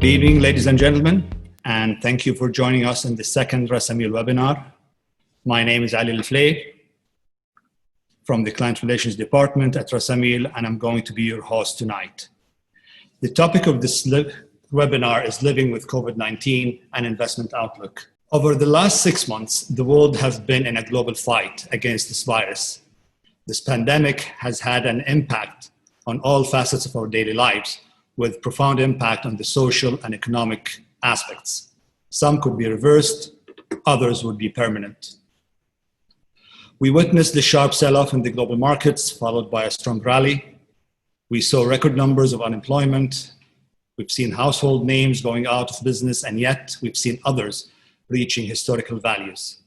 Good evening, ladies and gentlemen, and thank you for joining us in the second Rasameel webinar. My name is Ali Fulaij from the Client Relations Department at Rasameel, and I'm going to be your host tonight. The topic of this webinar is Living with COVID-19 and Investment Outlook. Over the last 6 months, the world has been in a global fight against this virus. This pandemic has had an impact on all facets of our daily lives, with profound impact on the social and economic aspects. Some could be reversed, others would be permanent. We witnessed the sharp sell-off in the global markets, followed by a strong rally. We saw record numbers of unemployment. We've seen household names going out of business, and yet we've seen others reaching historical values.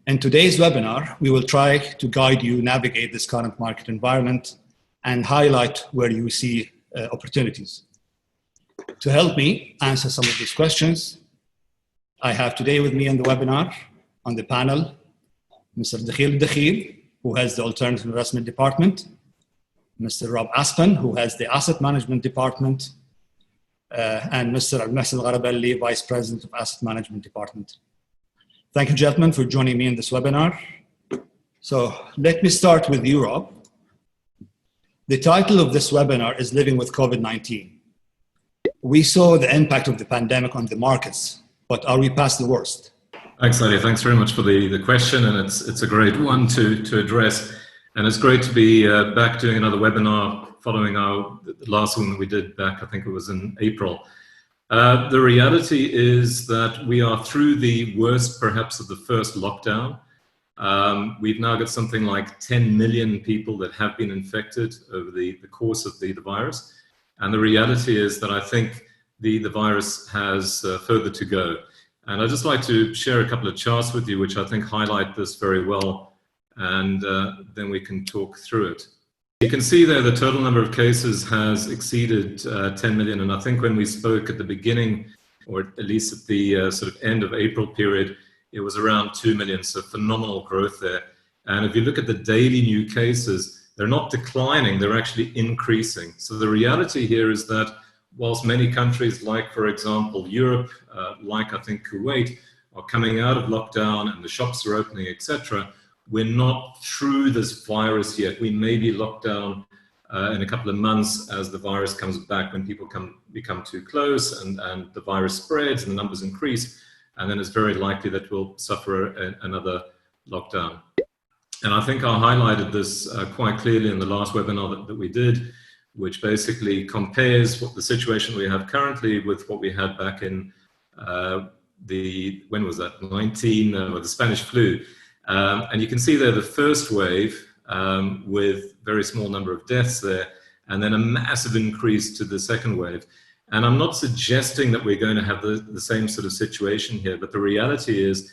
In today's webinar, we will try to guide you navigate this current market environment and highlight where you see opportunities. To help me answer some of these questions, I have today with me on the webinar, on the panel, Mr. Dakhil Al Dakhil, who has the Alternative Investment Department, Mr. Rob Aspin, who has the Asset Management Department, and Mr. Abdulmohsin Al Gharaballi, Vice President of Asset Management Department. Thank you, gentlemen, for joining me in this webinar. So let me start with you, Rob. The title of this webinar is Living with COVID-19. We saw the impact of the pandemic on the markets, but are we past the worst? Thanks, Ali. Thanks very much for the question, and it's a great one to address. And it's great to be back doing another webinar following the last one that we did back, I think it was in April. The reality is that we are through the worst, perhaps, of the first lockdown. We've now got something like 10 million people that have been infected over the course of the virus. And the reality is that I think the virus has further to go. And I'd just like to share a couple of charts with you, which I think highlight this very well, and then we can talk through it. You can see there the total number of cases has exceeded 10 million. And I think when we spoke at the beginning, or at least at the sort of end of April period, it was around 2 million, so phenomenal growth there. And if you look at the daily new cases, they're not declining, they're actually increasing. So the reality here is that whilst many countries like, for example, Europe, like I think Kuwait, are coming out of lockdown and the shops are opening, etc., we're not through this virus yet. We may be locked down in a couple of months as the virus comes back, when people become too close and the virus spreads and the numbers increase. And then it's very likely that we'll suffer another lockdown. And I think I highlighted this quite clearly in the last webinar that we did, which basically compares what the situation we have currently with what we had back in when was that, or the Spanish flu. And you can see there the first wave with very small number of deaths there, and then a massive increase to the second wave. And I'm not suggesting that we're going to have the same sort of situation here, but the reality is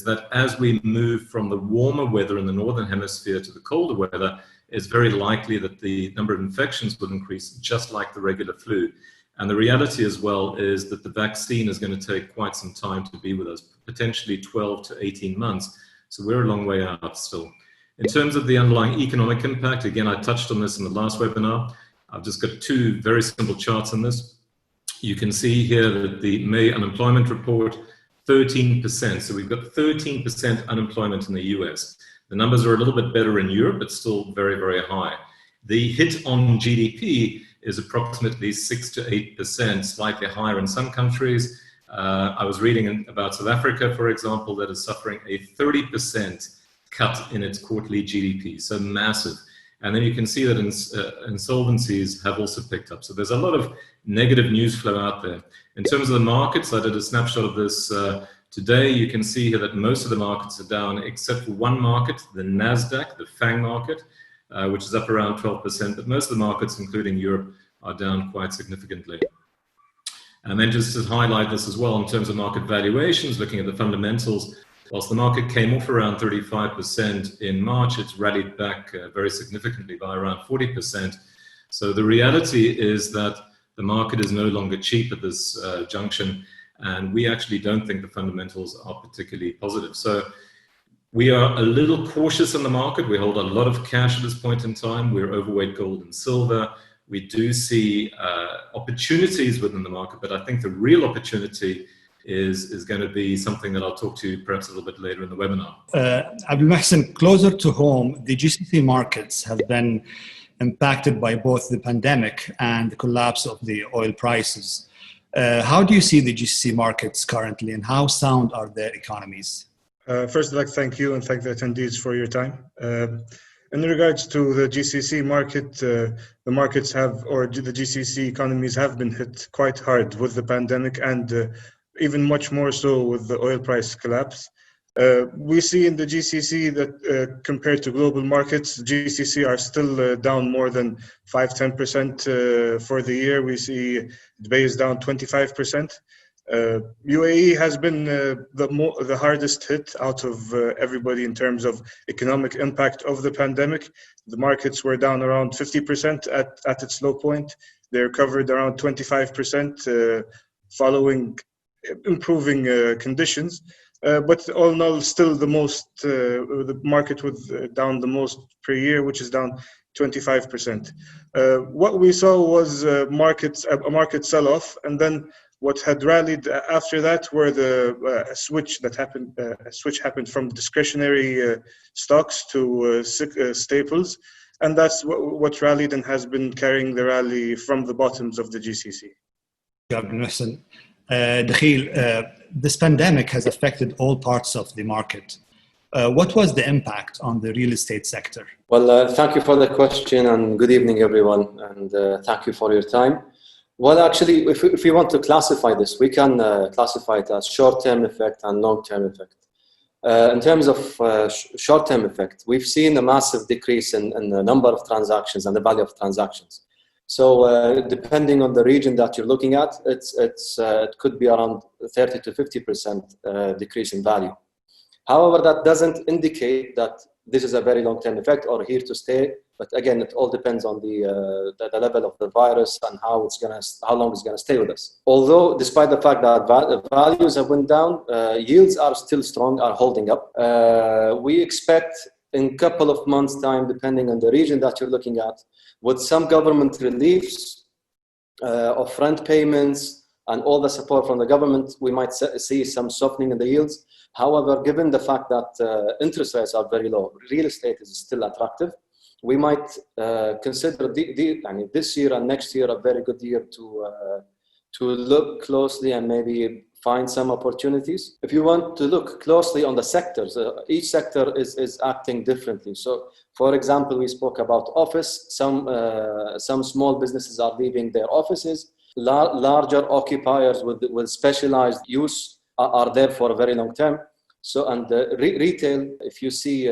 that as we move from the warmer weather in the northern hemisphere to the colder weather, it's very likely that the number of infections will increase just like the regular flu. And the reality as well is that the vaccine is going to take quite some time to be with us, potentially 12 to 18 months. So we're a long way out still. In terms of the underlying economic impact, again, I touched on this in the last webinar. I've just got two very simple charts on this. You can see here that the May unemployment report, 13%. So we've got 13% unemployment in the US. The numbers are a little bit better in Europe, but still very, very high. The hit on GDP is approximately 6 to 8%, slightly higher in some countries. I was reading about South Africa, for example, that is suffering a 30% cut in its quarterly GDP, so massive. And then you can see that insolvencies have also picked up. So there's a lot of negative news flow out there. In terms of the markets, I did a snapshot of this today. You can see here that most of the markets are down, except for one market, the NASDAQ, the FANG market, which is up around 12%. But most of the markets, including Europe, are down quite significantly. And then just to highlight this as well, in terms of market valuations, looking at the fundamentals, whilst the market came off around 35% in March, it's rallied back very significantly by around 40%. So the reality is that the market is no longer cheap at this junction, and we actually don't think the fundamentals are particularly positive. So we are a little cautious in the market. We hold a lot of cash at this point in time. We're overweight gold and silver. We do see opportunities within the market, but I think the real opportunity is going to be something that I'll talk to you perhaps a little bit later in the webinar. Abdulmohsin, closer to home, the GCC markets have been impacted by both the pandemic and the collapse of the oil prices. How do you see the GCC markets currently, and how sound are their economies? First, I'd like to thank you and thank the attendees for your time. In regards to the GCC market, the markets have, or the GCC economies have been hit quite hard with the pandemic, and even much more so with the oil price collapse. We see in the GCC that compared to global markets, GCC are still down more than 5-10% for the year. We see Dubai is down 25%. UAE has been the hardest hit out of everybody in terms of economic impact of the pandemic. The markets were down around 50% at its low point. They recovered around 25% following improving conditions. But all in all, still the market with down the most per year, which is down 25%. What we saw was a market sell-off, and then what had rallied after that were the switch happened from discretionary stocks to staples, and that's what rallied and has been carrying the rally from the bottoms of the GCC. Dakhil, this pandemic has affected all parts of the market. What was the impact on the real estate sector? Well, thank you for the question, and good evening, everyone, and thank you for your time. Well, actually, if we want to classify this, we can classify it as short-term effect and long-term effect. In terms of short-term effect, we've seen a massive decrease in the number of transactions and the value of transactions. So depending on the region that you're looking at, it could be around 30 to 50% decrease in value. However, that doesn't indicate that this is a very long-term effect or here to stay. But again, it all depends on the level of the virus and how long it's gonna stay with us. Although, despite the fact that values have went down, yields are still strong, are holding up. We expect in a couple of months' time, depending on the region that you're looking at, with some government reliefs of rent payments and all the support from the government, we might see some softening in the yields. However, given the fact that interest rates are very low, real estate is still attractive. We might consider this year and next year a very good year to look closely and maybe find some opportunities. If you want to look closely on the sectors, each sector is acting differently. So, for example, we spoke about office. Some small businesses are leaving their offices. Larger occupiers with specialized use are there for a very long term. So, and retail, if you see,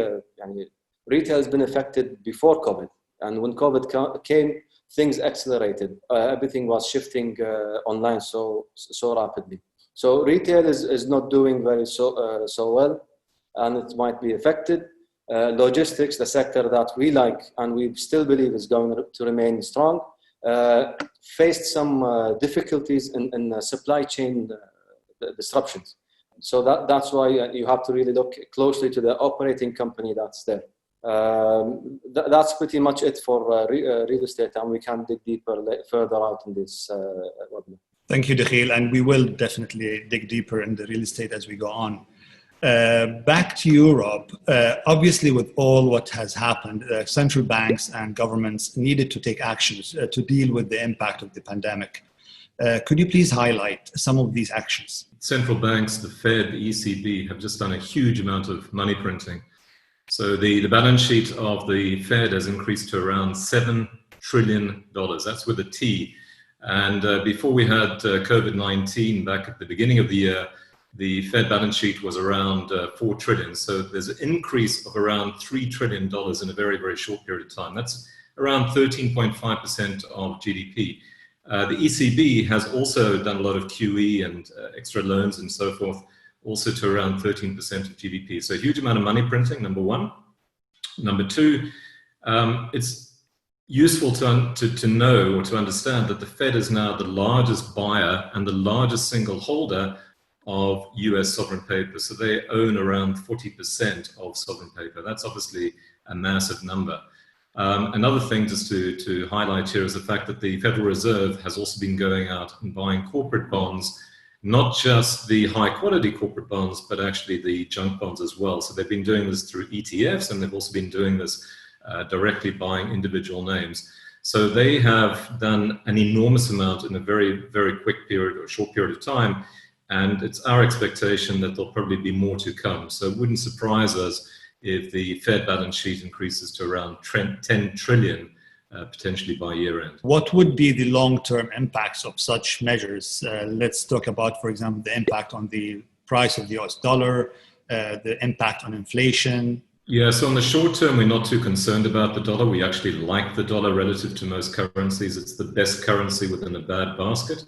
retail has been affected before COVID, and when COVID came, things accelerated. Everything was shifting online so rapidly. So retail is not doing so well, and it might be affected. Logistics, the sector that we like and we still believe is going to remain strong, faced some difficulties in supply chain disruptions. So that's why you have to really look closely to the operating company that's there. That's pretty much it for real estate, and we can dig deeper further out in this webinar. Thank you, Dakhil, and we will definitely dig deeper in the real estate as we go on. Back to Europe, obviously with all what has happened, central banks and governments needed to take actions to deal with the impact of the pandemic. Could you please highlight some of these actions? Central banks, the Fed, the ECB have just done a huge amount of money printing. So the balance sheet of the Fed has increased to around $7 trillion. That's with a T. And before we had COVID-19 back at the beginning of the year, the Fed balance sheet was around 4 trillion. So there's an increase of around $3 trillion in a very, very short period of time. That's around 13.5% of GDP. The ECB has also done a lot of QE and extra loans and so forth, also to around 13% of GDP. So a huge amount of money printing, number one. Number two, it's useful to know or to understand that the Fed is now the largest buyer and the largest single holder of US sovereign paper. So they own around 40% of sovereign paper. That's obviously a massive number. Another thing just to highlight here is the fact that the Federal Reserve has also been going out and buying corporate bonds, not just the high quality corporate bonds, but actually the junk bonds as well. So they've been doing this through ETFs, and they've also been doing this directly buying individual names. So they have done an enormous amount in a very, very quick period or short period of time. And it's our expectation that there'll probably be more to come. So it wouldn't surprise us if the Fed balance sheet increases to around 10 trillion potentially by year end. What would be the long-term impacts of such measures? Let's talk about, for example, the impact on the price of the US dollar, the impact on inflation. Yeah, so in the short term, we're not too concerned about the dollar. We actually like the dollar relative to most currencies. It's the best currency within a bad basket.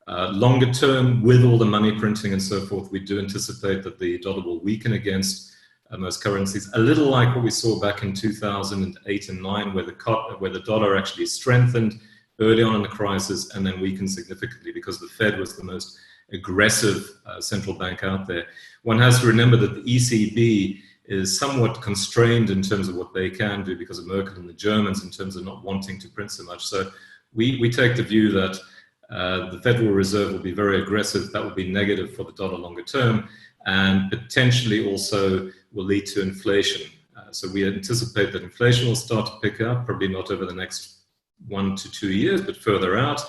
Longer term, with all the money printing and so forth, we do anticipate that the dollar will weaken against most currencies, a little like what we saw back in 2008 and 9, where the dollar actually strengthened early on in the crisis and then weakened significantly because the Fed was the most aggressive central bank out there. One has to remember that the ECB is somewhat constrained in terms of what they can do because of Merkel and the Germans in terms of not wanting to print so much. So we take the view that the Federal Reserve will be very aggressive. That will be negative for the dollar longer term, and potentially also will lead to inflation. So we anticipate that inflation will start to pick up, probably not over the next 1 to 2 years, but further out.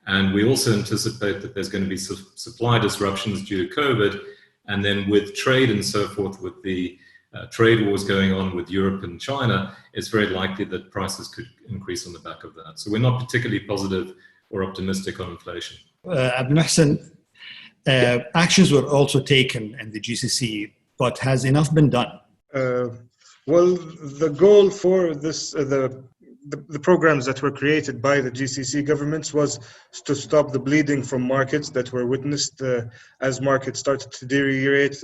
And we also anticipate that there's going to be supply disruptions due to COVID. And then with trade and so forth, with the trade wars going on with Europe and China, it's very likely that prices could increase on the back of that. So we're not particularly positive or optimistic on inflation. Abdulmohsin, actions were also taken in the GCC, but has enough been done? Well, the goal for this, the programs that were created by the GCC governments was to stop the bleeding from markets that were witnessed as markets started to deteriorate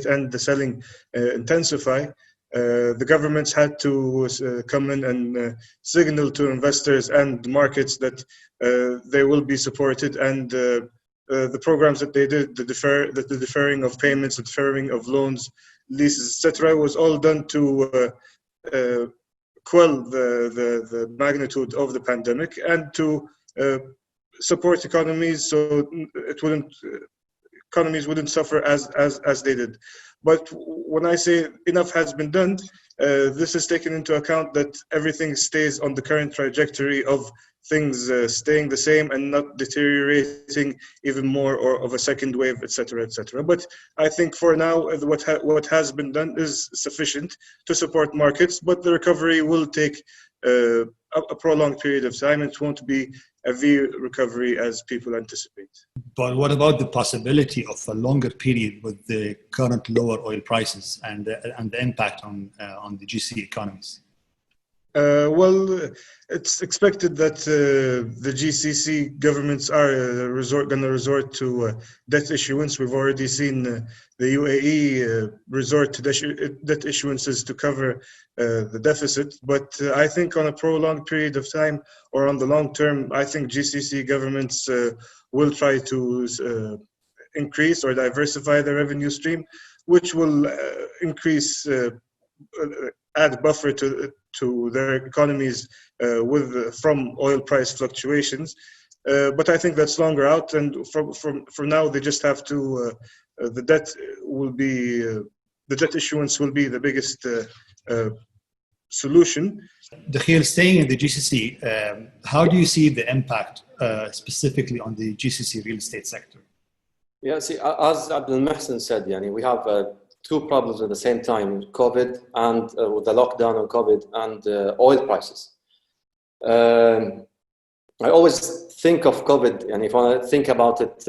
and the selling intensify. The governments had to come in and signal to investors and markets that they will be supported, and the programs that they did, the deferring of payments, the deferring of loans, leases, etc., was all done to quell the magnitude of the pandemic and to support economies so economies wouldn't suffer as they did. But when I say enough has been done, this is taken into account that everything stays on the current trajectory of things staying the same and not deteriorating even more or of a second wave, etc., etc. But I think for now, what has been done is sufficient to support markets, but the recovery will take a prolonged period of time. It won't be a V-recovery as people anticipate. But what about the possibility of a longer period with the current lower oil prices and the impact on the GCC economies? Well, it's expected that the GCC governments are going to resort to debt issuance. We've already seen the UAE resort to debt issuances to cover the deficit. But I think on a prolonged period of time or on the long term, I think GCC governments will try to increase or diversify their revenue stream, which will increase, add buffer to their economies from oil price fluctuations. But I think that's longer out, and for now they just have to, the debt issuance will be the biggest solution. Dakhil, staying in the GCC, how do you see the impact specifically on the GCC real estate sector? Yeah, see, as Abdulmohsin said, we have two problems at the same time: COVID and with the lockdown on COVID and oil prices. I always think of COVID, and if I think about it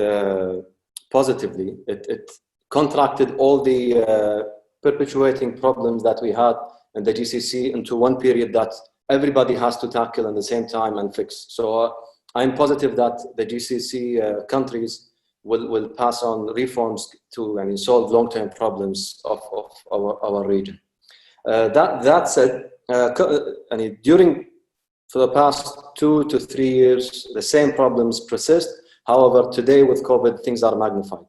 positively, it contracted all the perpetuating problems that we had in the GCC into one period that everybody has to tackle at the same time and fix. So I'm positive that the GCC countries will pass on reforms to solve long-term problems of our region. That said, for the past 2 to 3 years, the same problems persist. However, today with COVID, things are magnified.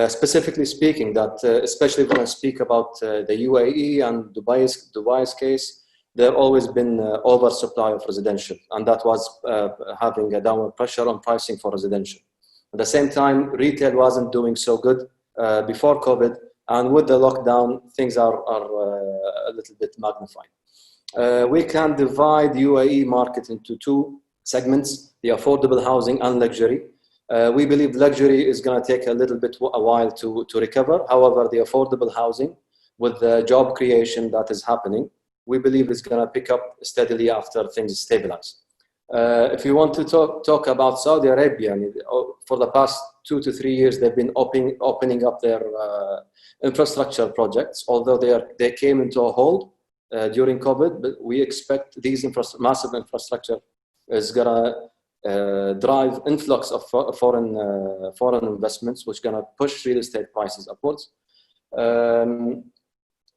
Specifically speaking, that especially when I speak about the UAE and Dubai's case, there always been oversupply of residential, and that was having a downward pressure on pricing for residential. At the same time, retail wasn't doing so good before COVID, and with the lockdown, things are a little bit magnified. We can divide UAE market into two segments, the affordable housing and luxury. We believe luxury is going to take a little bit a while to recover. However, the affordable housing, with the job creation that is happening, we believe is going to pick up steadily after things stabilize. If you want to talk about Saudi Arabia, for the past 2 to 3 years, they've been opening up their infrastructure projects, although they came into a hold during COVID, but we expect these massive infrastructure is going to drive influx of foreign investments, which is going to push real estate prices upwards.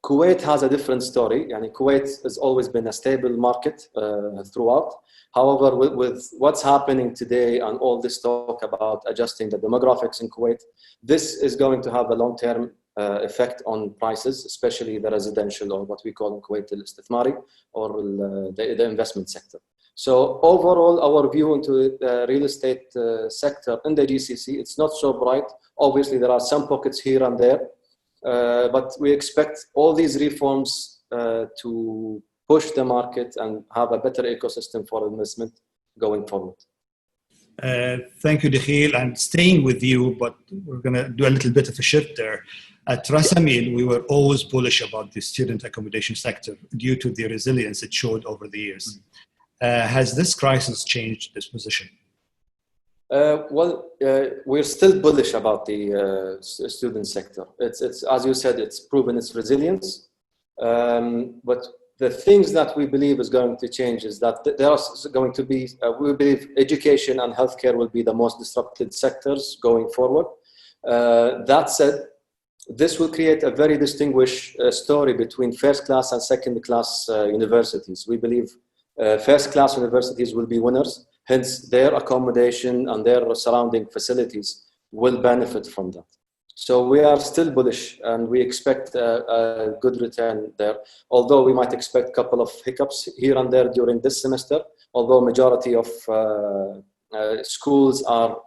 Kuwait has a different story. Kuwait has always been a stable market throughout. However, with what's happening today and all this talk about adjusting the demographics in Kuwait, this is going to have a long-term effect on prices, especially the residential, or what we call in Kuwait al-istithmari, or the investment sector. So overall, our view into the real estate sector in the GCC, it's not so bright. Obviously, there are some pockets here and there. But we expect all these reforms to push the market and have a better ecosystem for investment going forward. Thank you, Dakhil. And staying with you, but we're going to do a little bit of a shift there. At Rasameel, we were always bullish about the student accommodation sector due to the resilience it showed over the years. Has this crisis changed this position? We're still bullish about the student sector. It's as you said, it's proven its resilience. But the things that we believe is going to change is that there are going to be, we believe education and healthcare will be the most disrupted sectors going forward. That said, this will create a very distinguished story between first class and second class universities. We believe first class universities will be winners. Hence, their accommodation and their surrounding facilities will benefit from that. So we are still bullish, and we expect a good return there. Although we might expect a couple of hiccups here and there during this semester, although majority of schools are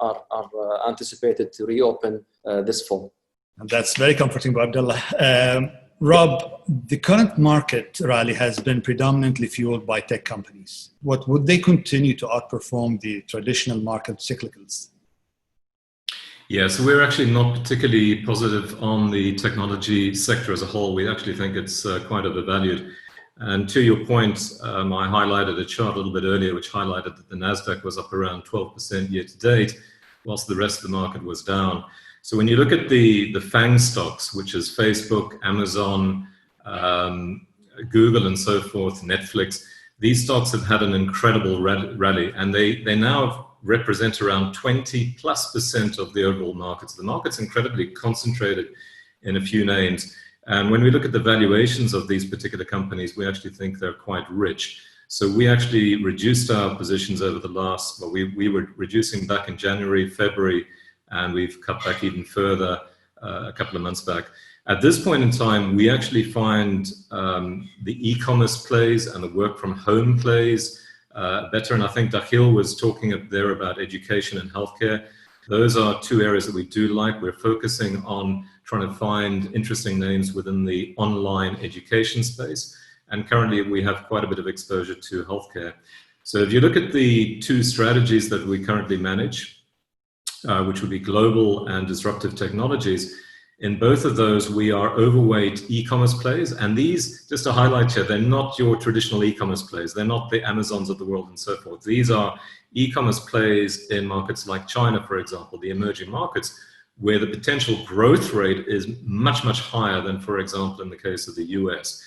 anticipated to reopen this fall. And that's very comforting, Abdullah. Rob, the current market rally has been predominantly fueled by tech companies. What would they continue to outperform the traditional market cyclicals? Yeah, so we're actually not particularly positive on the technology sector as a whole. We actually think it's quite overvalued. And to your point, I highlighted a chart a little bit earlier, which highlighted that the Nasdaq was up around 12% year to date, whilst the rest of the market was down. So when you look at the FANG stocks, which is Facebook, Amazon, Google and so forth, Netflix, these stocks have had an incredible rally, and they now represent around 20+% of the overall markets. The market's incredibly concentrated in a few names. And when we look at the valuations of these particular companies, we actually think they're quite rich. So we actually reduced our positions over the last, well, we were reducing back in January, February, and we've cut back even further a couple of months back. At this point in time, we actually find the e-commerce plays and the work from home plays better. And I think Dakhil was talking there about education and healthcare. Those are two areas that we do like. We're focusing on trying to find interesting names within the online education space. And currently we have quite a bit of exposure to healthcare. So if you look at the two strategies that we currently manage, which would be global and disruptive technologies, in both of those, we are overweight e-commerce plays. And these, just to highlight here, they're not your traditional e-commerce plays. They're not the Amazons of the world and so forth. These are e-commerce plays in markets like China, for example, the emerging markets, where the potential growth rate is much, much higher than, for example, in the case of the US.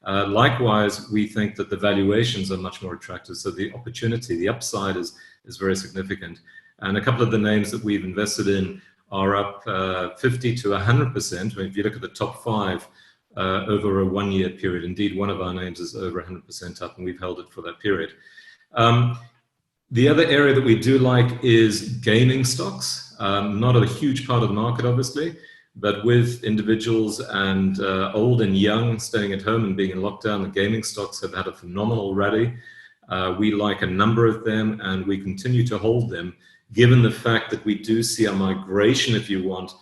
Likewise, we think that the valuations are much more attractive. So the opportunity, the upside is very significant. And a couple of the names that we've invested in are up 50 to 100%. If you look at the top 5 over a 1-year period, indeed, one of our names is over 100% up, and we've held it for that period. The other area that we do like is gaming stocks. Not a huge part of the market, obviously, But with individuals and old and young staying at home and being in lockdown, the gaming stocks have had a phenomenal rally. We like a number of them, and we continue to hold them, given the fact that we do see a migration, if you want,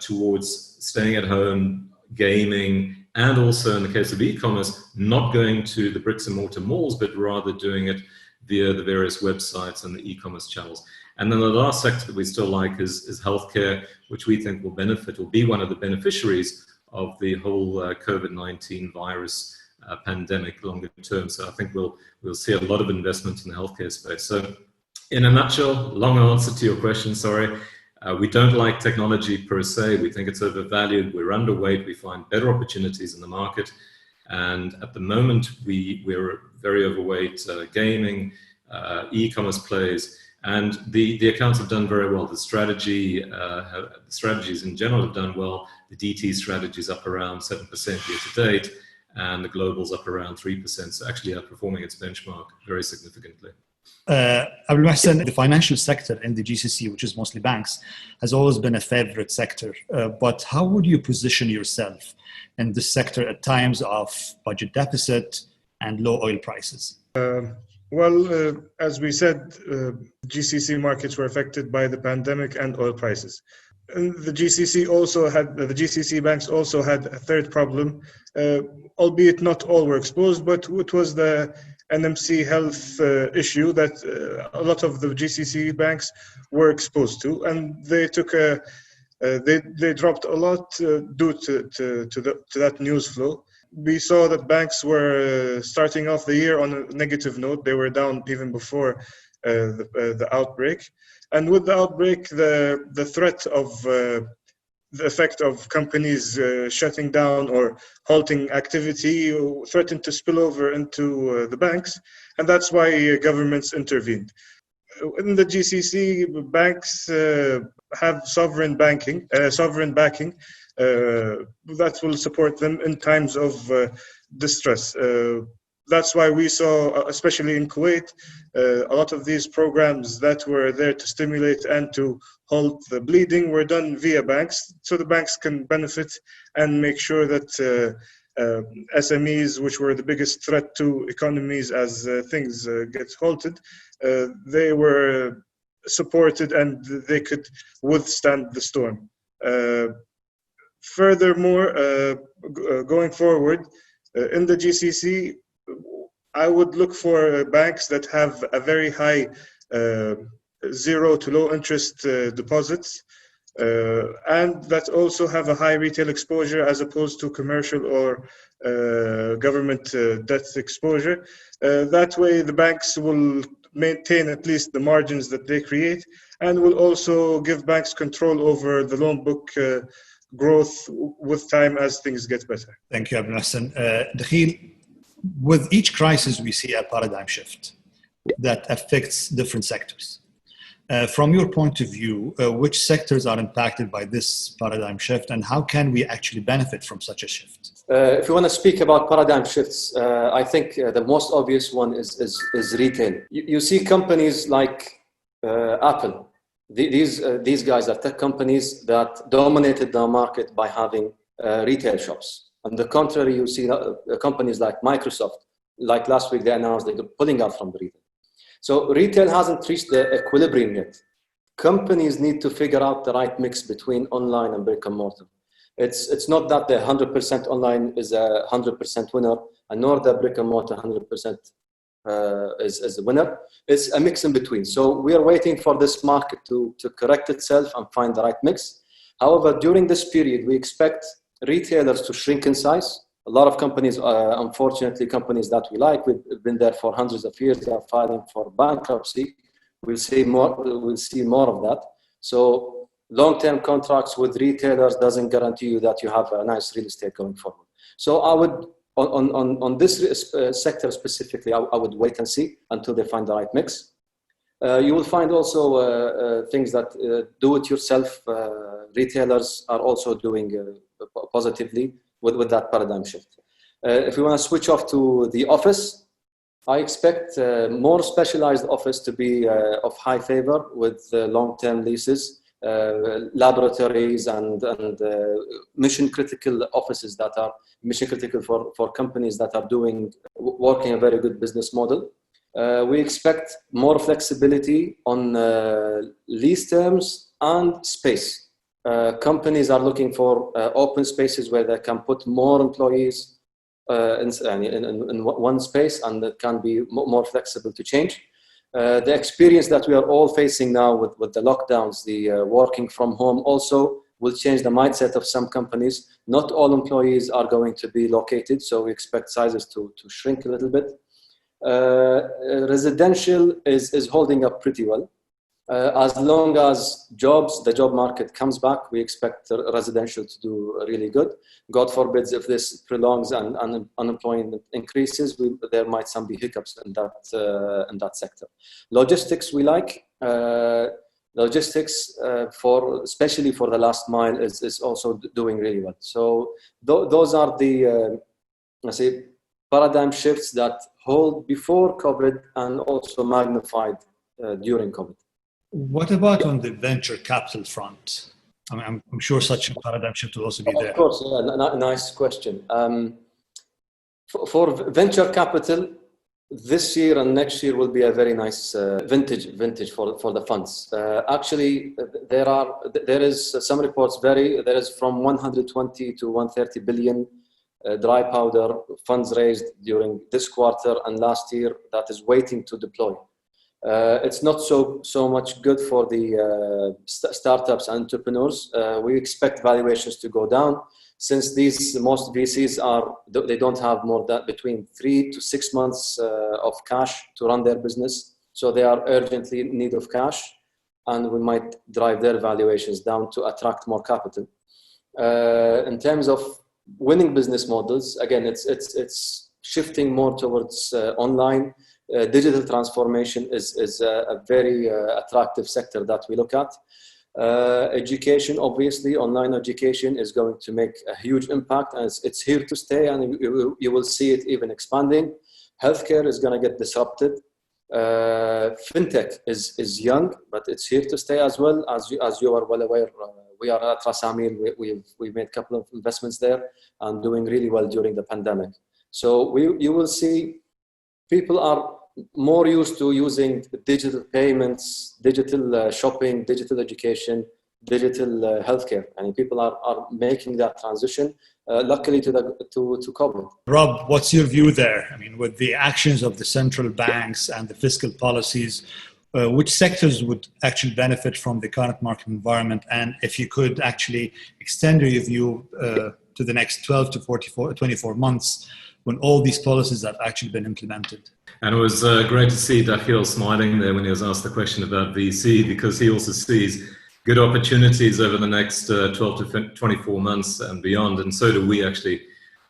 towards staying at home, gaming, and also in the case of e-commerce, not going to the bricks and mortar malls, but rather doing it via the various websites and the e-commerce channels. And then the last sector that we still like is healthcare, which we think will benefit or be one of the beneficiaries of the whole COVID-19 virus pandemic longer term. So I think we'll see a lot of investment in the healthcare space. So in a nutshell, long answer to your question, sorry. We don't like technology per se. We think it's overvalued. We're underweight. We find better opportunities in the market. And at the moment, we're very overweight gaming, e-commerce plays, and the accounts have done very well. The strategies in general have done well. The DT strategy is up around 7% year to date, and the global's up around 3%. So actually outperforming its benchmark very significantly. Abdulmohsin, the financial sector in the GCC, which is mostly banks, has always been a favorite sector. But how would you position yourself in this sector at times of budget deficit and low oil prices? As we said, GCC markets were affected by the pandemic and oil prices. And the GCC banks also had a third problem, albeit not all were exposed, but it was the NMC health issue that a lot of the GCC banks were exposed to, and they took they dropped a lot due to that news flow. We saw that banks were starting off the year on a negative note. They were down even before the outbreak. And with the outbreak, the threat of the effect of companies shutting down or halting activity threatened to spill over into the banks. And that's why governments intervened. In the GCC, banks have sovereign backing that will support them in times of distress. That's why we saw, especially in Kuwait, a lot of these programs that were there to stimulate and to halt the bleeding were done via banks, so the banks can benefit and make sure that SMEs, which were the biggest threat to economies as things get halted, they were supported and they could withstand the storm. Furthermore, going forward, in the GCC, I would look for banks that have a very high zero to low interest deposits, and that also have a high retail exposure as opposed to commercial or government debt exposure. That way the banks will maintain at least the margins that they create, and will also give banks control over the loan book growth with time as things get better. Thank you, Abdulmohsin. Dakhil, with each crisis, we see a paradigm shift that affects different sectors. From your point of view, which sectors are impacted by this paradigm shift, and how can we actually benefit from such a shift? If you want to speak about paradigm shifts, I think the most obvious one is retail. You see companies like Apple. These guys are tech companies that dominated the market by having retail shops. On the contrary, you see companies like Microsoft, like last week they announced they're pulling out from the retail. So retail hasn't reached the equilibrium yet. Companies need to figure out the right mix between online and brick and mortar. It's not that the 100% online is a 100% winner, and nor the brick and mortar 100% is a winner. It's a mix in between. So we are waiting for this market to correct itself and find the right mix. However, during this period, we expect retailers to shrink in size. A lot of companies, unfortunately, companies that we like, we've been there for hundreds of years, they are filing for bankruptcy. We'll see more of that. So long-term contracts with retailers doesn't guarantee you that you have a nice real estate going forward. So I would, on this sector specifically, I would wait and see until they find the right mix. You will find also things that do-it-yourself retailers are also doing positively with that paradigm shift. If we want to switch off to the office, I expect more specialized office to be of high favor with long-term leases. laboratories and mission critical offices that are mission critical for companies that are working a very good business model. We expect more flexibility on lease terms and space. Companies are looking for open spaces where they can put more employees in one space, and it can be more flexible to change. The experience that we are all facing now with the lockdowns, the working from home also will change the mindset of some companies. Not all employees are going to be located, so we expect sizes to shrink a little bit. Residential is holding up pretty well. As long as the job market comes back, we expect residential to do really good. God forbid if this prolongs and unemployment increases, there might some be hiccups in that sector. Logistics we like. Logistics especially for the last mile is also doing really well. So those are the let's say paradigm shifts that hold before COVID and also magnified during COVID. What about on the venture capital front? I mean, I'm sure such a paradigm shift will also be there. Of course, yeah, nice question. For venture capital, this year and next year will be a very nice vintage for the funds. Actually, there is some reports vary. There is from 120 to 130 billion dry powder funds raised during this quarter and last year that is waiting to deploy. It's not so much good for the startups and entrepreneurs. We expect valuations to go down since most VCs they don't have more than between 3 to 6 months of cash to run their business. So they are urgently in need of cash, and we might drive their valuations down to attract more capital. In terms of winning business models, again, it's shifting more towards online. Digital transformation is a very attractive sector that we look at. Education, obviously, online education is going to make a huge impact, and it's here to stay, and you will see it even expanding. Healthcare is going to get disrupted. Fintech is young, but it's here to stay as well. As you are well aware, we are at Rasameel. We've made a couple of investments there and doing really well during the pandemic. So you will see people are more used to using digital payments, digital shopping, digital education, digital healthcare. And people are making that transition, luckily to COVID. Rob, what's your view there? I mean, with the actions of the central banks and the fiscal policies, which sectors would actually benefit from the current market environment? And if you could actually extend your view to the next 12 to 24 months, when all these policies have actually been implemented. And it was great to see Dakhil smiling there when he was asked the question about VC, because he also sees good opportunities over the next 12 to 24 months and beyond. And so do we actually.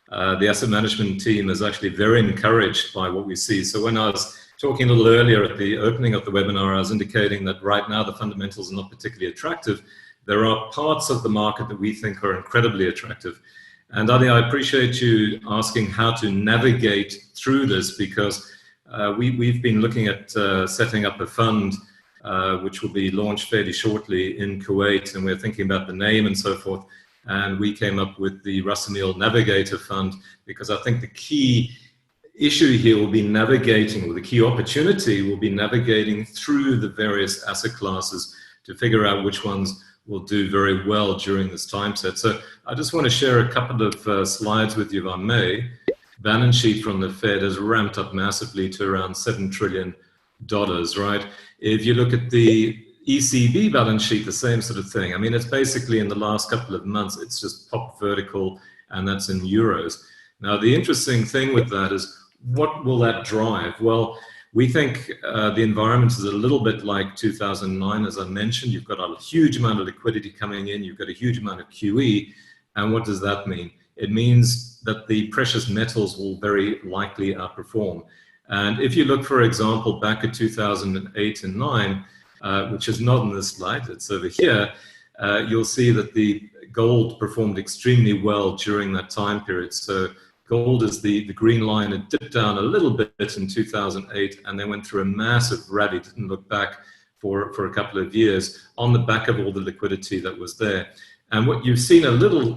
The asset management team is actually very encouraged by what we see. So when I was talking a little earlier at the opening of the webinar, I was indicating that right now the fundamentals are not particularly attractive. There are parts of the market that we think are incredibly attractive. And Adi, I appreciate you asking how to navigate through this, because we've been looking at setting up a fund which will be launched fairly shortly in Kuwait, and we're thinking about the name and so forth. And we came up with the Rasameel Navigator Fund, because I think the key issue here will be navigating, or the key opportunity will be navigating through the various asset classes to figure out which ones will do very well during this time set. So I just want to share a couple of slides with you, if I may. Balance sheet from the Fed has ramped up massively to around $7 trillion, right? If you look at the ECB balance sheet, the same sort of thing. I mean, it's basically in the last couple of months, it's just popped vertical, and that's in euros. Now, the interesting thing with that is, what will that drive? Well, we think the environment is a little bit like 2009, as I mentioned. You've got a huge amount of liquidity coming in. You've got a huge amount of QE. And what does that mean? It means that the precious metals will very likely outperform. And if you look, for example, back at 2008 and 9, which is not in this slide, it's over here, you'll see that the gold performed extremely well during that time period. So gold is the green line. It dipped down a little bit in 2008 and then went through a massive rally, didn't look back for a couple of years on the back of all the liquidity that was there. And what you've seen a little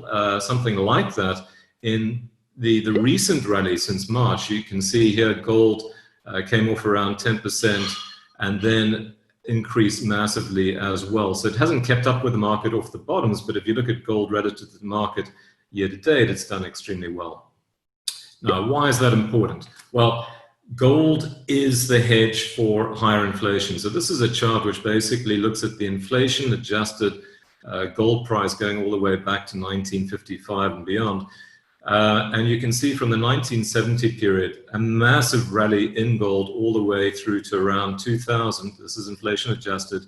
something like that in the recent rally since March. You can see here gold came off around 10% and then increased massively as well. So it hasn't kept up with the market off the bottoms, but if you look at gold relative to the market year to date, it's done extremely well. Now, why is that important? Well, gold is the hedge for higher inflation. So this is a chart which basically looks at the inflation adjusted gold price going all the way back to 1955 and beyond. And you can see from the 1970 period, a massive rally in gold all the way through to around 2000. This is inflation adjusted.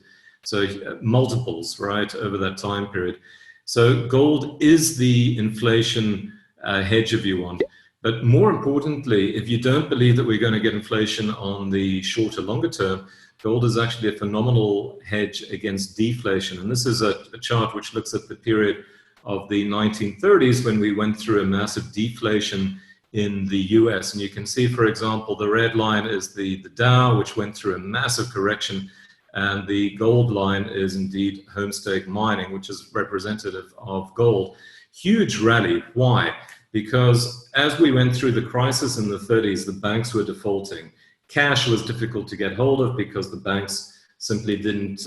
So multiples, right, over that time period. So gold is the inflation hedge if you want. But more importantly, if you don't believe that we're going to get inflation on the shorter, longer term, gold is actually a phenomenal hedge against deflation. And this is a chart which looks at the period of the 1930s when we went through a massive deflation in the US. And you can see, for example, the red line is the Dow, which went through a massive correction. And the gold line is indeed homestake mining, which is representative of gold. Huge rally. Why? Because as we went through the crisis in the 30s, the banks were defaulting. Cash was difficult to get hold of because the banks simply didn't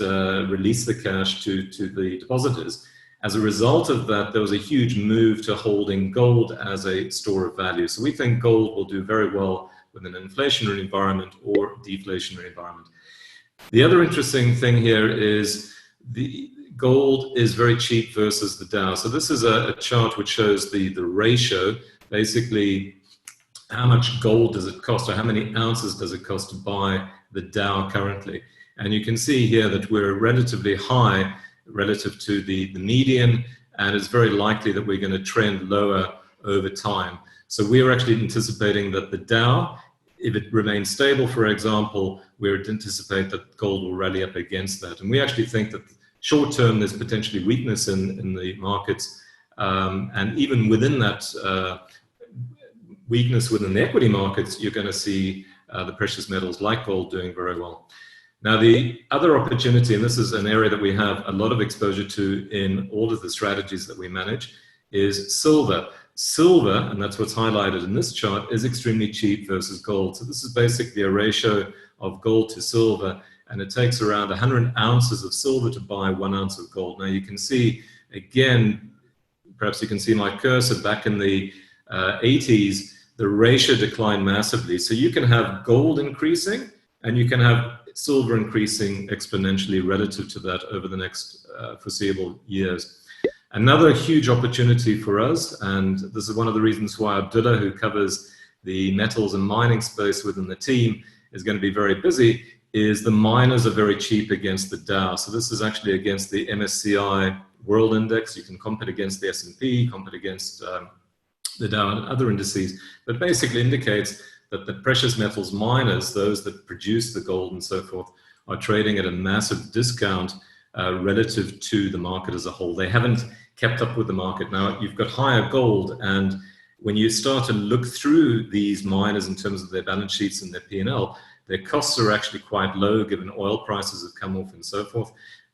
release the cash to the depositors. As a result of that, there was a huge move to holding gold as a store of value. So we think gold will do very well with an inflationary environment or deflationary environment. The other interesting thing here is the gold is very cheap versus the Dow. So this is a chart which shows the ratio, basically how much gold does it cost or how many ounces does it cost to buy the Dow currently. And you can see here that we're relatively high relative to the median, and it's very likely that we're going to trend lower over time. So we are actually anticipating that the Dow, if it remains stable, for example, we would anticipate that gold will rally up against that. And we actually think that short term, there's potentially weakness in the markets. And even within that weakness within the equity markets, you're going to see the precious metals like gold doing very well. Now, the other opportunity, and this is an area that we have a lot of exposure to in all of the strategies that we manage, is silver. Silver, and that's what's highlighted in this chart, is extremely cheap versus gold. So this is basically a ratio of gold to silver, and it takes around 100 ounces of silver to buy 1 ounce of gold. Now you can see, again, perhaps you can see my cursor back in the 80s, the ratio declined massively. So you can have gold increasing, and you can have silver increasing exponentially relative to that over the next foreseeable years. Another huge opportunity for us, and this is one of the reasons why Abdullah, who covers the metals and mining space within the team, is going to be very busy, is the miners are very cheap against the Dow. So this is actually against the MSCI World Index. You can compare against the S&P, compare against the Dow and other indices, but basically indicates that the precious metals miners, those that produce the gold and so forth, are trading at a massive discount relative to the market as a whole. They haven't kept up with the market. Now, you've got higher gold, and when you start to look through these miners in terms of their balance sheets and their P&L, their costs are actually quite low given oil prices have come off and so forth,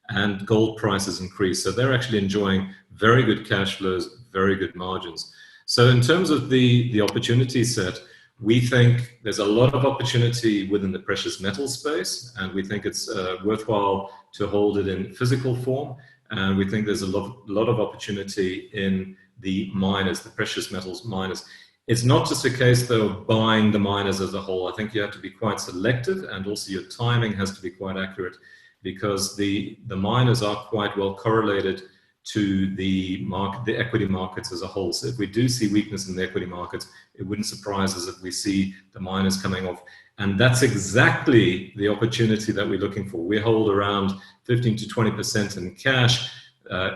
and gold prices increase. So they're actually enjoying very good cash flows, very good margins. So in terms of the opportunity set, we think there's a lot of opportunity within the precious metal space, and we think it's worthwhile to hold it in physical form. And we think there's a lot of opportunity in the miners, the precious metals miners. It's not just a case, though, of buying the miners as a whole. I think you have to be quite selective, and also your timing has to be quite accurate, because the miners are quite well correlated to the market, the equity markets as a whole. So if we do see weakness in the equity markets, it wouldn't surprise us if we see the miners coming off. And that's exactly the opportunity that we're looking for. We hold around 15 to 20% in cash.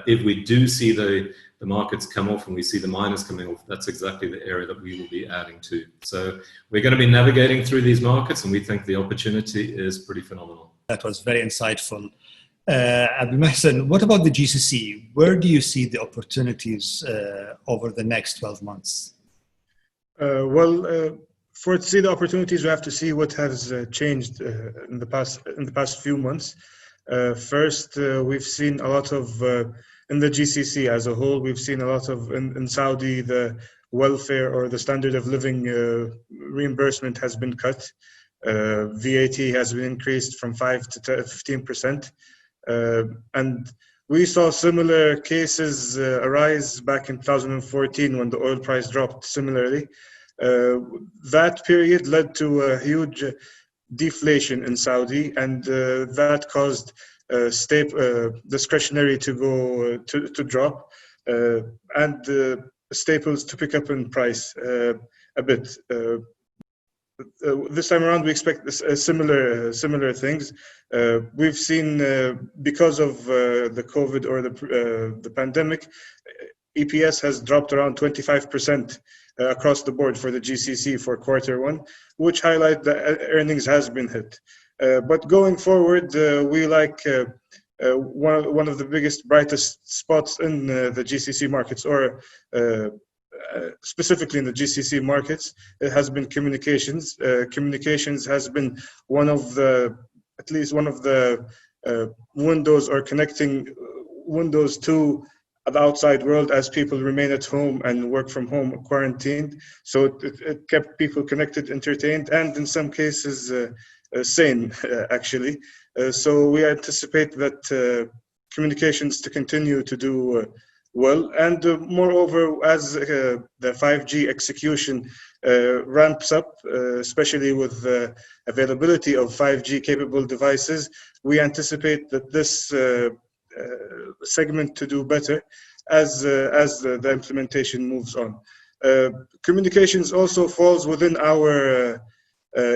If we do see the markets come off and we see the miners coming off, that's exactly the area that we will be adding to. So we're going to be navigating through these markets, and we think the opportunity is pretty phenomenal. That was very insightful. Abdulmohsin, what about the GCC? Where do you see the opportunities over the next 12 months? For to see the opportunities, we have to see what has changed in the past few months. First, we've seen a lot of, in the GCC as a whole, we've seen a lot of, in Saudi, the welfare or the standard of living reimbursement has been cut. VAT has been increased from 5 to 15%. And we saw similar cases arise back in 2014 when the oil price dropped similarly. That period led to a huge deflation in Saudi, and that caused discretionary to go to drop, and staples to pick up in price a bit. This time around, we expect similar things. We've seen because of the COVID or the pandemic, EPS has dropped around 25% across the board for the GCC for Q1, which highlight that earnings has been hit. But going forward, we like one of the biggest, brightest spots in the GCC markets, or specifically in the GCC markets, it has been communications. Communications has been at least one of the windows, or connecting windows to the outside world as people remain at home and work from home, quarantined. So it kept people connected, entertained, and in some cases sane, actually. So we anticipate that communications to continue to do well. And moreover, as the 5G execution ramps up, especially with the availability of 5G capable devices, we anticipate that this segment to do better as the implementation moves on. Communications also falls within our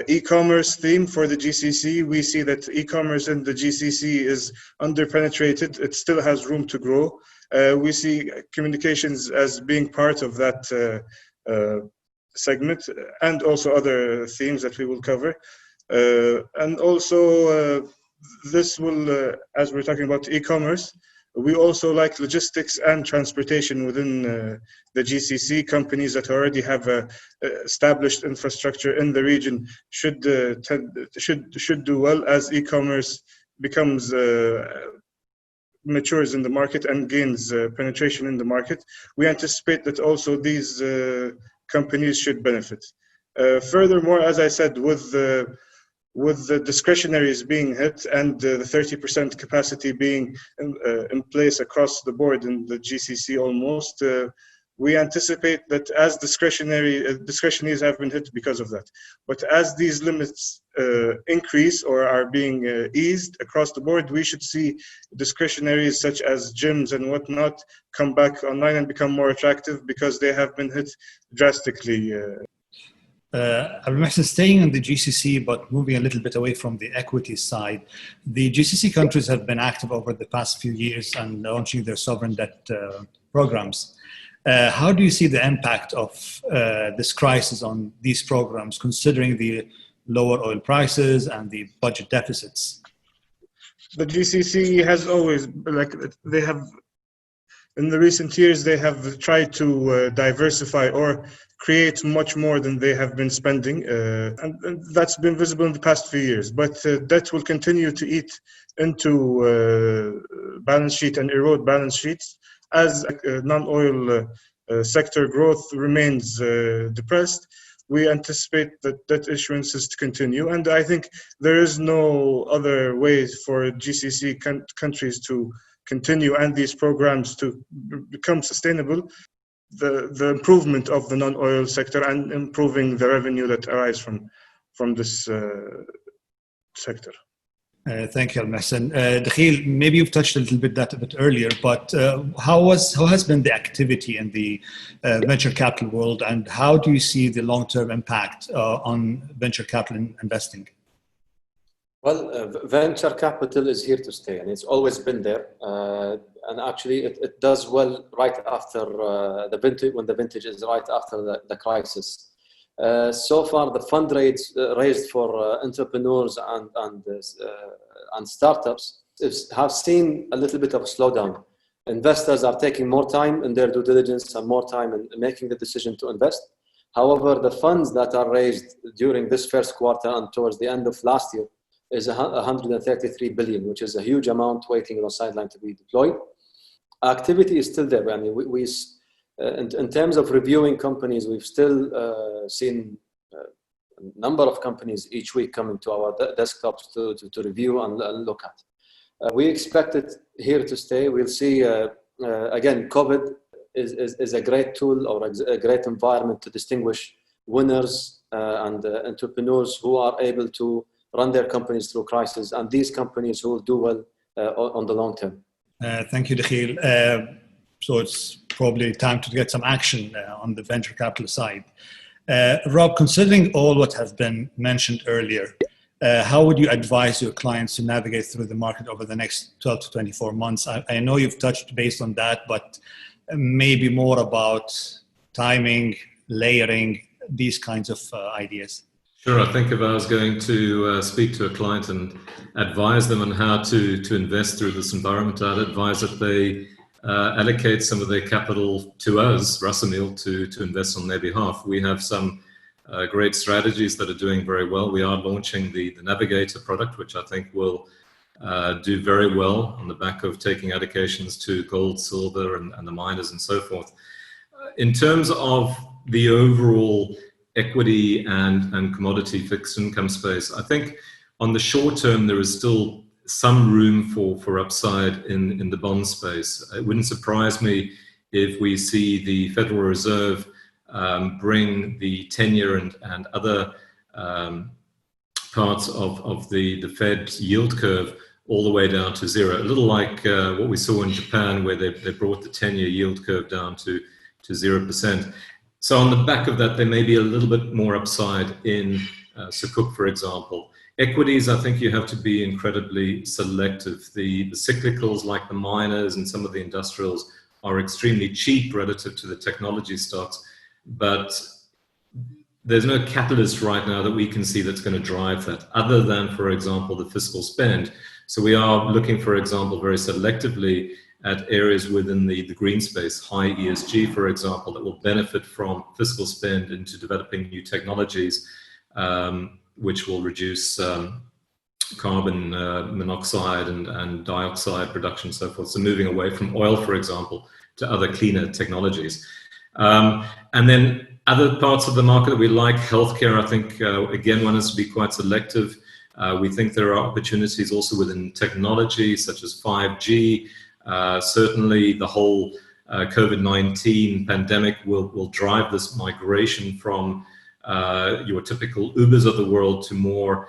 e-commerce theme for the GCC. We see that e-commerce in the GCC is underpenetrated. It still has room to grow. We see communications as being part of that segment, and also other themes that we will cover. And also, this will, as we're talking about e-commerce, we also like logistics and transportation within the GCC. Companies that already have established infrastructure in the region should do well as e-commerce becomes matures in the market and gains penetration in the market. We anticipate that also these companies should benefit. Furthermore, as I said, with the discretionaries being hit and the 30% capacity being in place across the board in the GCC almost, we anticipate that as discretionaries have been hit because of that. But as these limits increase or are being eased across the board, we should see discretionaries such as gyms and whatnot come back online and become more attractive because they have been hit drastically. Abdulmohsin, staying in the GCC, but moving a little bit away from the equity side, the GCC countries have been active over the past few years and launching their sovereign debt programs. How do you see the impact of this crisis on these programs, considering the lower oil prices and the budget deficits? The GCC has always, they have, in the recent years, they have tried to diversify or create much more than they have been spending. And that's been visible in the past few years. But debt will continue to eat into balance sheet and erode balance sheets as non-oil sector growth remains depressed. We anticipate that debt issuances to continue. And I think there is no other way for GCC countries to continue and these programs to become sustainable. The improvement of the non-oil sector and improving the revenue that arises from this sector. Thank you, Abdulmohsin. Dakhil, maybe you've touched a little bit that a bit earlier, but how has been the activity in the venture capital world, and how do you see the long-term impact on venture capital investing? Well, venture capital is here to stay, and it's always been there. And actually, it does well right after the vintage, when the vintage is right after the crisis. So far, the fund raised for entrepreneurs and startups have seen a little bit of a slowdown. Investors are taking more time in their due diligence and more time in making the decision to invest. However, the funds that are raised during this first quarter and towards the end of last year is 133 billion, which is a huge amount waiting on the sideline to be deployed. Activity is still there. I mean, in terms of reviewing companies, we've still seen a number of companies each week coming to our desktops to review and look at. We expect it here to stay. We'll see, again, COVID is a great tool or a great environment to distinguish winners and entrepreneurs who are able to run their companies through crisis, and these companies who will do well on the long term. Thank you, Dakhil. So it's probably time to get some action on the venture capital side. Rob, considering all what has been mentioned earlier, how would you advise your clients to navigate through the market over the next 12 to 24 months? I know you've touched base on that, but maybe more about timing, layering, these kinds of ideas. Sure. I think if I was going to speak to a client and advise them on how to invest through this environment, I'd advise that they allocate some of their capital to us, Rasameel, to invest on their behalf. We have some great strategies that are doing very well. We are launching the Navigator product, which I think will do very well on the back of taking allocations to gold, silver, and the miners and so forth. In terms of the overall equity and commodity fixed income space, I think on the short term, there is still some room for upside in the bond space. It wouldn't surprise me if we see the Federal Reserve bring the 10-year and other parts of the Fed yield curve all the way down to zero. A little like what we saw in Japan, where they brought the 10-year yield curve down to 0%. So on the back of that, there may be a little bit more upside in Sukuk, for example. Equities, I think you have to be incredibly selective. The cyclicals like the miners and some of the industrials are extremely cheap relative to the technology stocks, but there's no catalyst right now that we can see that's going to drive that, other than, for example, the fiscal spend. So we are looking, for example, very selectively at areas within the green space, high ESG, for example, that will benefit from fiscal spend into developing new technologies, which will reduce carbon monoxide and dioxide production and so forth. So moving away from oil, for example, to other cleaner technologies. And then other parts of the market that we like, healthcare, I think, again, one has to be quite selective. We think there are opportunities also within technology, such as 5G. Certainly the whole COVID-19 pandemic will drive this migration from your typical Ubers of the world to more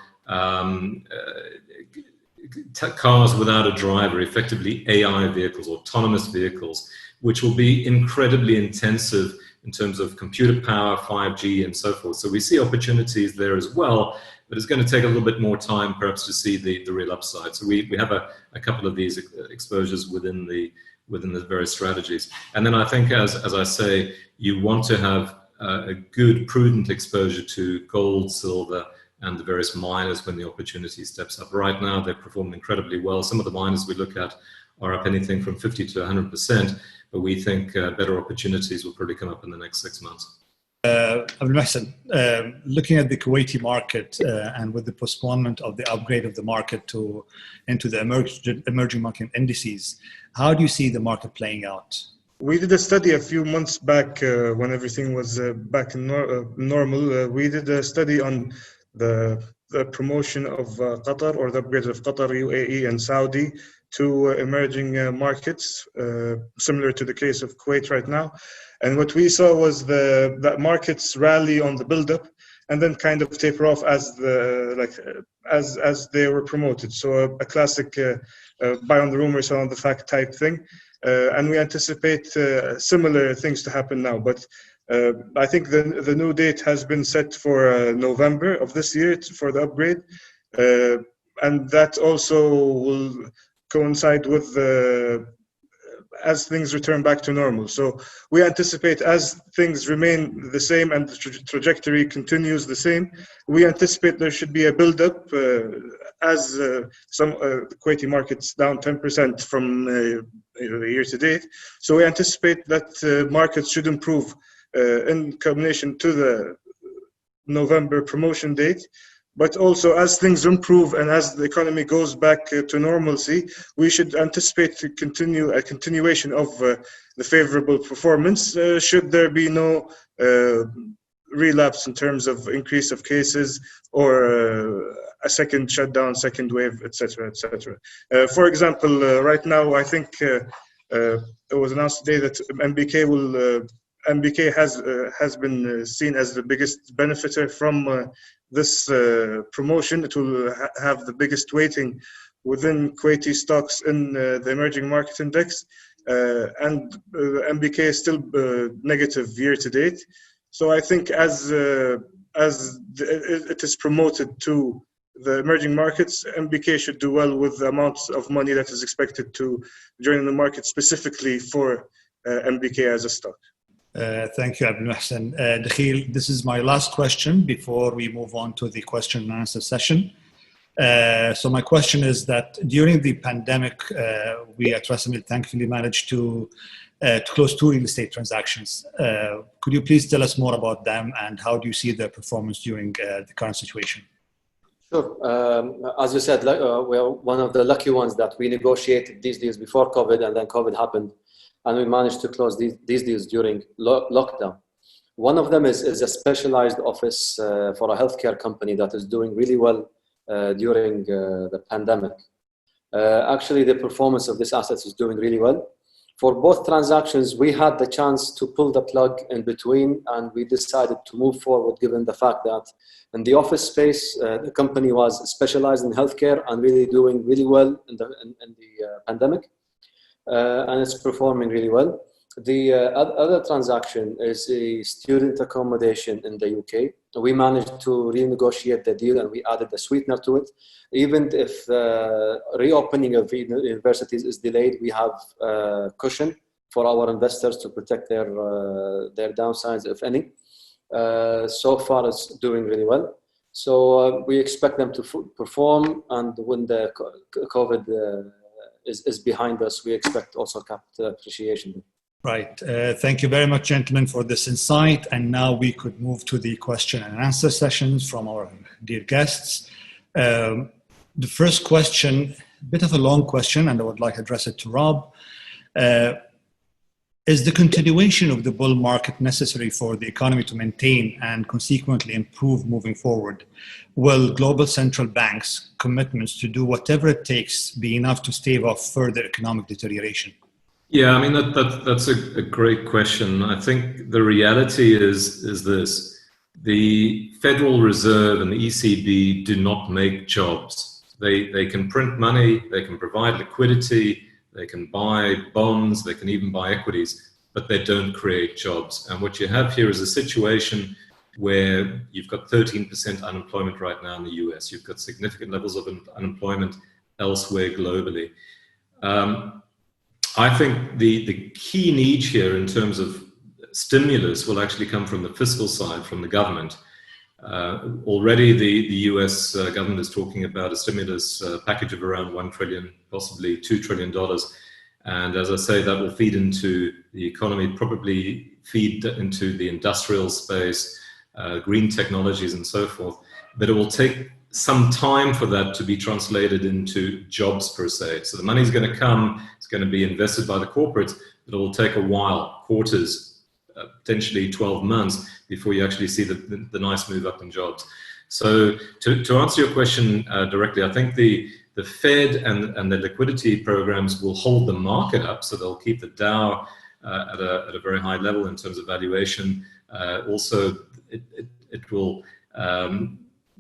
cars without a driver, effectively AI vehicles, autonomous vehicles, which will be incredibly intensive in terms of computer power, 5G, and so forth. So we see opportunities there as well, but it's going to take a little bit more time perhaps to see the real upside. So we have a couple of these exposures within the various strategies. And then I think, as I say, you want to have a good, prudent exposure to gold, silver, and the various miners when the opportunity steps up. Right now, they're performing incredibly well. Some of the miners we look at are up anything from 50 to 100%, but we think better opportunities will probably come up in the next 6 months. Abdulmohsin, looking at the Kuwaiti market and with the postponement of the upgrade of the market into the emerging market indices, how do you see the market playing out? We did a study a few months back when everything was back in normal. We did a study on the promotion of Qatar, or the upgrade of Qatar, UAE, and Saudi to emerging markets, similar to the case of Kuwait right now. And what we saw was that markets rally on the build-up and then kind of taper off as they were promoted. So a classic buy on the rumor, sell on the fact type thing. And we anticipate similar things to happen now. But I think the new date has been set for November of this year for the upgrade. And that also will coincide with as things return back to normal. So we anticipate, as things remain the same and the trajectory continues the same, we anticipate there should be a build-up as some Kuwaiti markets down 10% from year to date. So we anticipate that markets should improve in combination to the November promotion date. But also, as things improve and as the economy goes back to normalcy, we should anticipate a continuation of the favorable performance. Should there be no relapse in terms of increase of cases or a second shutdown, second wave, etc., etc. For example, right now, I think it was announced today that MBK has been seen as the biggest benefiter from this promotion. It will have the biggest weighting within Kuwaiti stocks in the emerging market index, and MBK is still negative year to date. So I think as it is promoted to the emerging markets, MBK should do well with the amounts of money that is expected to join the market specifically for MBK as a stock. Thank you, Abdulmohsin. Dakhil, this is my last question before we move on to the question and answer session. So my question is that during the pandemic, we at Rasameel thankfully managed to close 2 real estate transactions. Could you please tell us more about them and how do you see their performance during the current situation? Sure. As you said, we are one of the lucky ones that we negotiated these deals before COVID, and then COVID happened, and we managed to close these deals during lockdown. One of them is a specialized office for a healthcare company that is doing really well during the pandemic. Actually, the performance of this asset is doing really well. For both transactions, we had the chance to pull the plug in between, and we decided to move forward given the fact that in the office space, the company was specialized in healthcare and really doing really well in the pandemic, and it's performing really well. The other transaction is a student accommodation in the UK. We managed to renegotiate the deal and we added a sweetener to it. Even if the reopening of universities is delayed, we have cushion for our investors to protect their downsides, if any. So far, it's doing really well. So we expect them to perform, and when the COVID is behind us, we expect also capital appreciation. Right. Thank you very much, gentlemen, for this insight. And now we could move to the question and answer sessions from our dear guests. The first question, a bit of a long question, and I would like to address it to Rob. Is the continuation of the bull market necessary for the economy to maintain and consequently improve moving forward? Will global central banks' commitments to do whatever it takes be enough to stave off further economic deterioration? Yeah, I mean, that's a great question. I think the reality is this. The Federal Reserve and the ECB do not make jobs. They can print money, they can provide liquidity, they can buy bonds, they can even buy equities, but they don't create jobs. And what you have here is a situation where you've got 13% unemployment right now in the US. You've got significant levels of unemployment elsewhere globally. I think the key need here in terms of stimulus will actually come from the fiscal side, from the government. Already the US government is talking about a stimulus package of around $1 trillion, possibly $2 trillion. And as I say, that will feed into the economy, probably feed into the industrial space, green technologies and so forth. But it will take some time for that to be translated into jobs per se. So the money's going to come, it's going to be invested by the corporates, but it will take a while, quarters, potentially 12 months before you actually see the nice move up in jobs. So to answer your question directly, I think the Fed and the liquidity programs will hold the market up, so they'll keep the Dow at a very high level in terms of valuation. Also, it will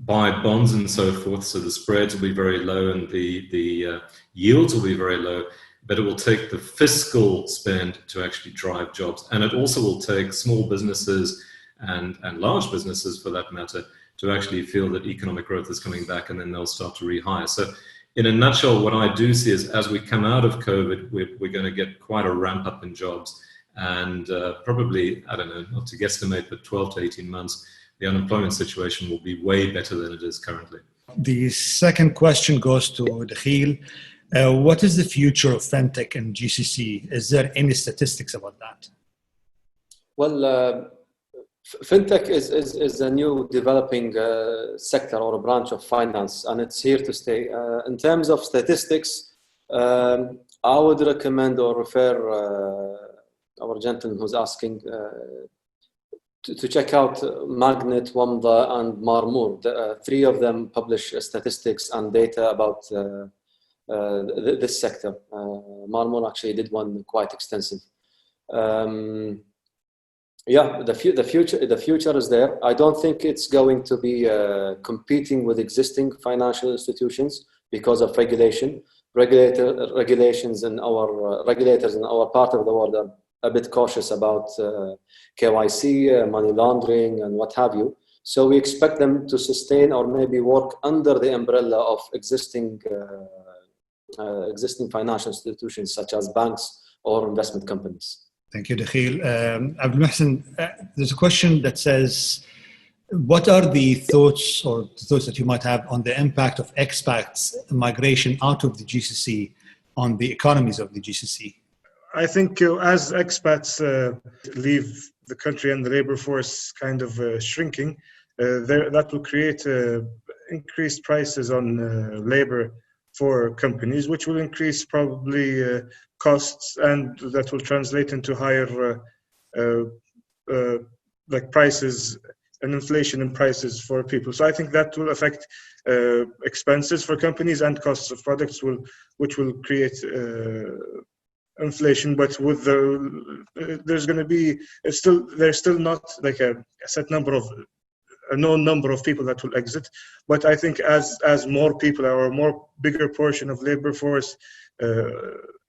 buy bonds and so forth, so the spreads will be very low and the yields will be very low, but it will take the fiscal spend to actually drive jobs. And it also will take small businesses and large businesses, for that matter, to actually feel that economic growth is coming back, and then they'll start to rehire. So in a nutshell, what I do see is as we come out of COVID, we're going to get quite a ramp up in jobs. And probably, I don't know, not to guesstimate, but 12 to 18 months, the unemployment situation will be way better than it is currently. The second question goes to Dakhil. What is the future of fintech and GCC? Is there any statistics about that? Well, Fintech is a new developing sector or a branch of finance, and it's here to stay. In terms of statistics, I would recommend or refer our gentleman who's asking to check out Magnet, Wamda, and Marmur. The three of them publish statistics and data about this sector. Marmur actually did one quite extensive. Yeah, the future is there. I don't think it's going to be competing with existing financial institutions because of regulation. Regulations in our regulators in our part of the world are a bit cautious about KYC, money laundering, and what have you. So we expect them to sustain or maybe work under the umbrella of existing financial institutions such as banks or investment companies. Thank you, Dakhil. Abdulmohsin, there's a question that says, what are the thoughts that you might have on the impact of expats migration out of the GCC on the economies of the GCC? I think as expats leave the country and the labor force kind of shrinking, that will create increased prices on labor for companies, which will increase probably costs, and that will translate into higher like prices and inflation in prices for people. So I think that will affect expenses for companies and costs of products, which will create inflation. But with there's going to be there's still not like a set number of a known number of people that will exit. But I think as more people or a more bigger portion of labor force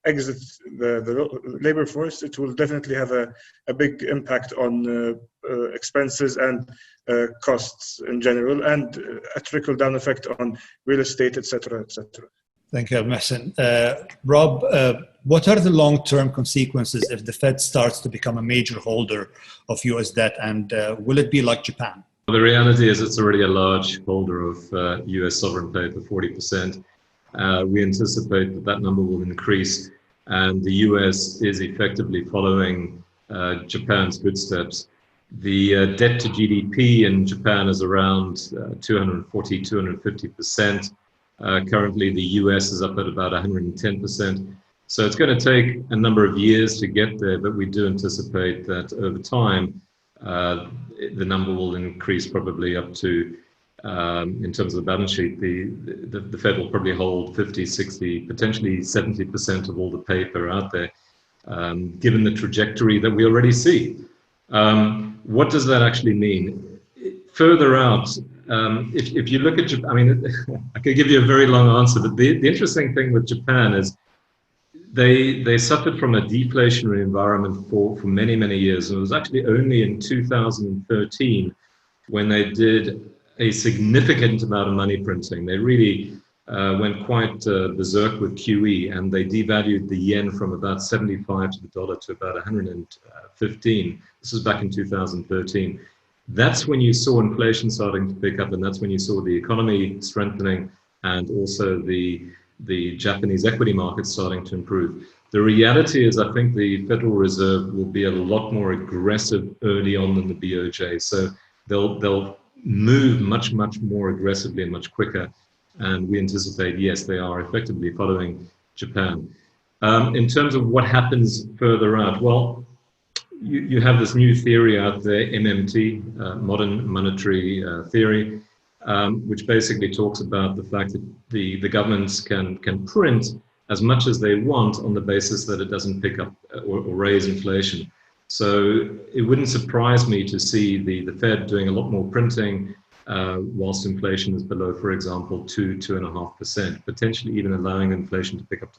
exit the labor force, it will definitely have a big impact on expenses and costs in general, and a trickle-down effect on real estate, etc., etc. Thank you, Abdulmohsin. Rob, what are the long-term consequences if the Fed starts to become a major holder of US debt, and will it be like Japan? Well, the reality is it's already a large holder of US sovereign paper, 40%. We anticipate that number will increase, and the US is effectively following Japan's footsteps. The debt to GDP in Japan is around 240, 250%. Currently, the US is up at about 110%. So it's going to take a number of years to get there, but we do anticipate that over time, the number will increase probably up to, in terms of the balance sheet, the Fed will probably hold 50, 60, potentially 70% of all the paper out there, given the trajectory that we already see. What does that actually mean? Further out, if you look at Japan, I mean, I could give you a very long answer, but the interesting thing with Japan is they suffered from a deflationary environment for many, many years. And it was actually only in 2013 when they did a significant amount of money printing. They really went quite berserk with QE, and they devalued the yen from about 75 to the dollar to about 115. This was back in 2013. That's when you saw inflation starting to pick up, and that's when you saw the economy strengthening and also the Japanese equity market starting to improve. The reality is, I think the Federal Reserve will be a lot more aggressive early on than the BOJ. So they'll move much, much more aggressively and much quicker. And we anticipate, yes, they are effectively following Japan. In terms of what happens further out, well, you have this new theory out there, MMT, modern monetary theory, which basically talks about the fact that the governments can print as much as they want on the basis that it doesn't pick up or raise inflation. So it wouldn't surprise me to see the Fed doing a lot more printing whilst inflation is below, for example, 2.5%, potentially even allowing inflation to pick up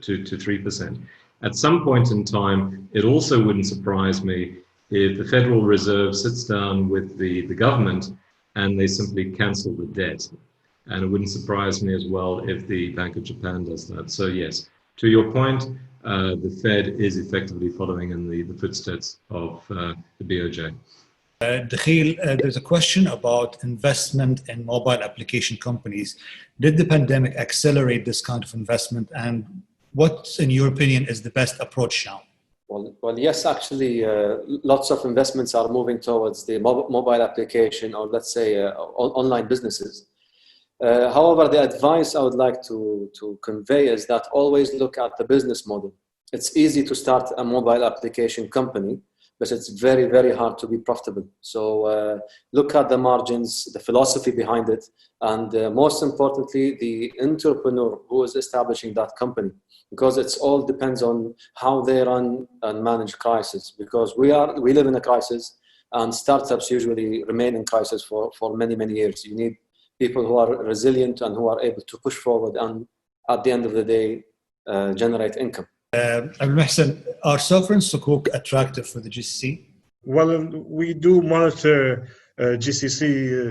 to 3%. At some point in time, it also wouldn't surprise me if the Federal Reserve sits down with the government and they simply cancel the debt. And it wouldn't surprise me as well if the Bank of Japan does that. So yes, to your point, the Fed is effectively following in the footsteps of the BOJ. Dakhil, there's a question about investment in mobile application companies. Did the pandemic accelerate this kind of investment? And what, in your opinion, is the best approach now? Well, yes, actually, lots of investments are moving towards the mobile application, or let's say online businesses. However, the advice I would like to convey is that always look at the business model. It's easy to start a mobile application company, but it's very, very hard to be profitable. So look at the margins, the philosophy behind it, and most importantly, the entrepreneur who is establishing that company, because it's all depends on how they run and manage crisis. Because we live in a crisis, and startups usually remain in crisis for many, many years. You need people who are resilient and who are able to push forward and at the end of the day generate income. Abdulmohsin, are sovereign sukuk attractive for the GCC? Well, we do monitor GCC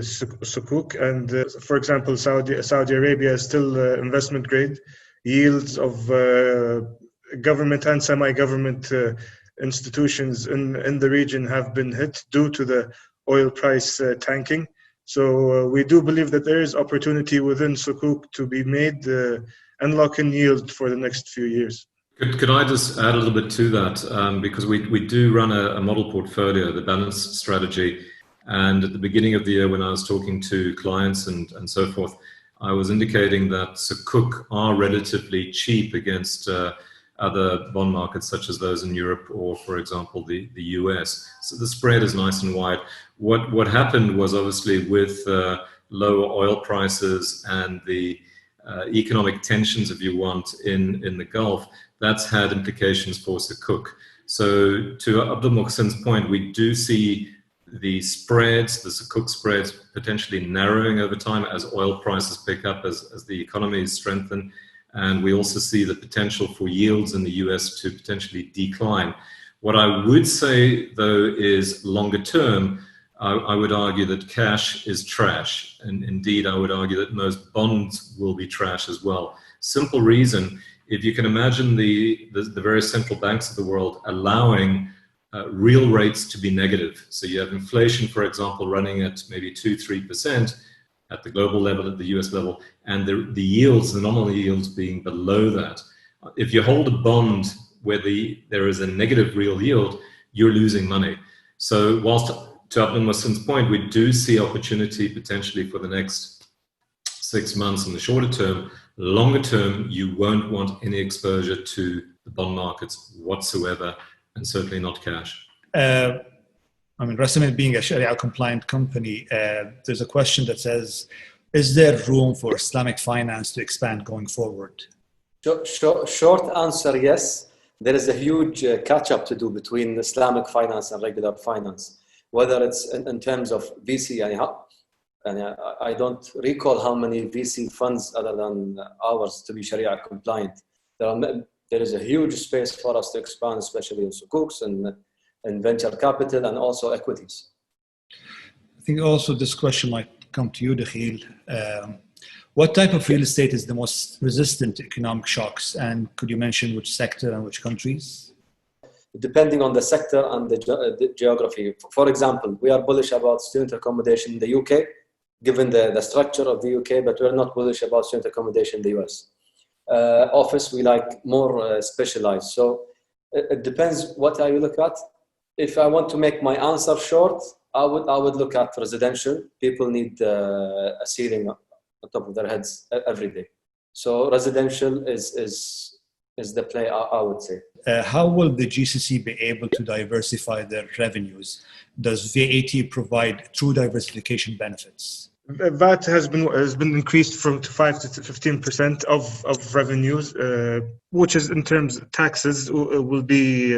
sukuk, and for example, Saudi Arabia is still investment grade. Yields of government and semi-government institutions in the region have been hit due to the oil price tanking. So we do believe that there is opportunity within sukuk to be made and lock in yield for the next few years. Could I just add a little bit to that? Because we do run a model portfolio, the balanced strategy. And at the beginning of the year, when I was talking to clients and so forth, I was indicating that sukuk are relatively cheap against other bond markets, such as those in Europe or, for example, the US. So the spread is nice and wide. What happened was obviously with lower oil prices and the economic tensions, if you want, in the Gulf, that's had implications for sukuk. So to Abdulmohsin's point, we do see the spreads, the sukuk spreads, potentially narrowing over time as oil prices pick up, as the economy strengthen. And we also see the potential for yields in the US to potentially decline. What I would say, though, is longer term, I would argue that cash is trash. And indeed, I would argue that most bonds will be trash as well. Simple reason, if you can imagine the various central banks of the world allowing real rates to be negative. So you have inflation, for example, running at maybe 2-3% at the global level, at the US level, and the yields, the nominal yields being below that. If you hold a bond where there is a negative real yield, you're losing money. So whilst to Abdulmohsin's point, we do see opportunity potentially for the next 6 months in the shorter term. Longer term, you won't want any exposure to the bond markets whatsoever, and certainly not cash. Rasameel being a Sharia compliant company, there's a question that says, is there room for Islamic finance to expand going forward? Short answer, yes. There is a huge catch-up to do between Islamic finance and regular finance, whether it's in terms of VC. And I don't recall how many VC funds other than ours to be Sharia compliant. There is a huge space for us to expand, especially in sukuks and venture capital and also equities. I think also this question might come to you, Dakhil. What type of real estate is the most resistant to economic shocks? And could you mention which sector and which countries? Depending on the sector and the geography. For example, we are bullish about student accommodation in the UK, given the structure of the UK, but we're not bullish about student accommodation in the US. Office, we like more specialized. So it depends what I look at. If I want to make my answer short, I would look at residential. People need a ceiling on top of their heads every day. So residential is the play, I would say. How will the GCC be able to diversify their revenues? Does VAT provide true diversification benefits? VAT has been increased from 5 to 15% of revenues, which is in terms of taxes will be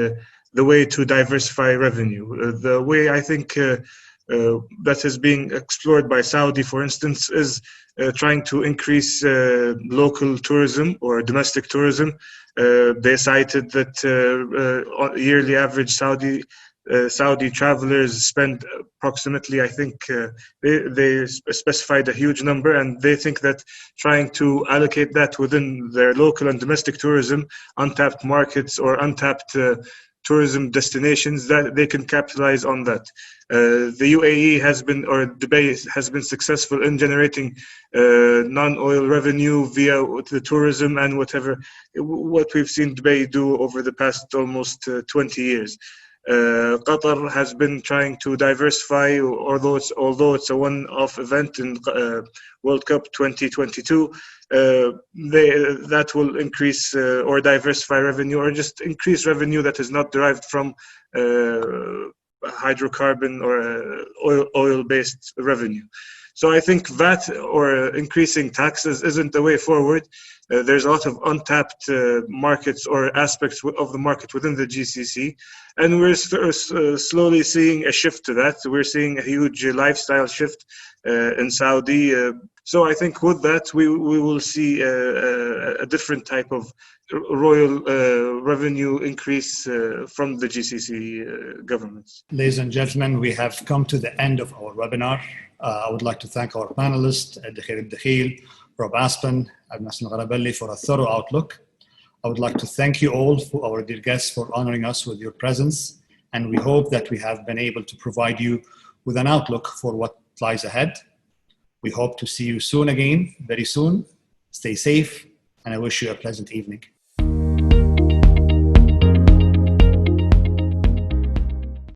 the way to diversify revenue. The way I think that is being explored by Saudi, for instance, is trying to increase local tourism or domestic tourism. They cited that yearly average Saudi travelers spend approximately, I think they specified a huge number, and they think that trying to allocate that within their local and domestic tourism, untapped markets or untapped tourism destinations, that they can capitalize on that. The UAE has been, or Dubai has been successful in generating non-oil revenue via the tourism and what we've seen Dubai do over the past almost 20 years. Qatar has been trying to diversify, although it's a one-off event in World Cup 2022. That will increase or diversify revenue, or just increase revenue that is not derived from hydrocarbon or oil-based revenue. So I think VAT or increasing taxes isn't the way forward. There's a lot of untapped markets or aspects of the market within the GCC, and we're slowly seeing a shift to that. We're seeing a huge lifestyle shift in Saudi. So I think with that, we will see a different type of royal revenue increase from the GCC governments. Ladies and gentlemen, we have come to the end of our webinar. I would like to thank our panelists, Dakhil Al Dakhil, Rob Aspin, Abdulmohsin Al Gharaballi, for a thorough outlook. I would like to thank you all, for our dear guests, for honoring us with your presence. And we hope that we have been able to provide you with an outlook for what lies ahead. We hope to see you soon again, very soon. Stay safe, and I wish you a pleasant evening.